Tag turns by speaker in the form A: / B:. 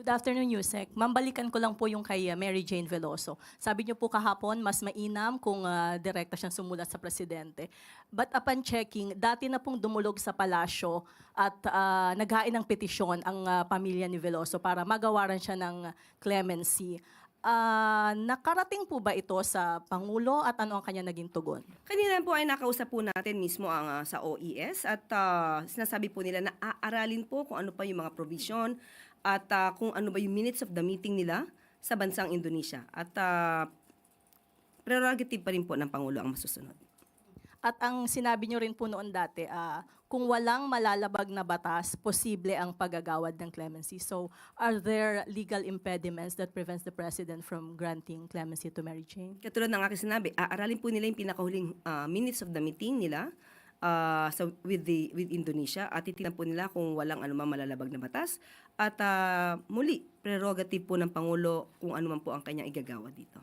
A: Good afternoon, Yusek. Mambalikan ko lang po yung kay Mary Jane Veloso. Sabi niyo po kahapon, mas mainam kung direkta siyang sumulat sa presidente. But upon checking, dati na pong dumulog sa palasyo at naghain ng petisyon ang pamilya ni Veloso para magawaran siya ng clemency. Nakarating po ba ito sa Pangulo at ano ang kanya naging tugon?
B: Kanina po ay nakausap po natin mismo ang sa OES at sinasabi po nila na aaralin po kung ano pa yung mga provision at kung ano ba yung minutes of the meeting nila sa bansang Indonesia. At prerogative pa rin po ng Pangulo ang masusunod.
A: At ang sinabi niyo rin po noon dati, kung walang malalabag na batas, posible ang paggagawad ng clemency. So, are there legal impediments that prevents the President from granting clemency to Mary Jane?
B: Katulad ng aking sinabi, aaralin po nila yung pinakahuling minutes of the meeting nila with Indonesia at titignan po nila kung walang anumang malalabag na batas at muli, prerogative po ng Pangulo kung ano man po ang kanyang igagawa dito.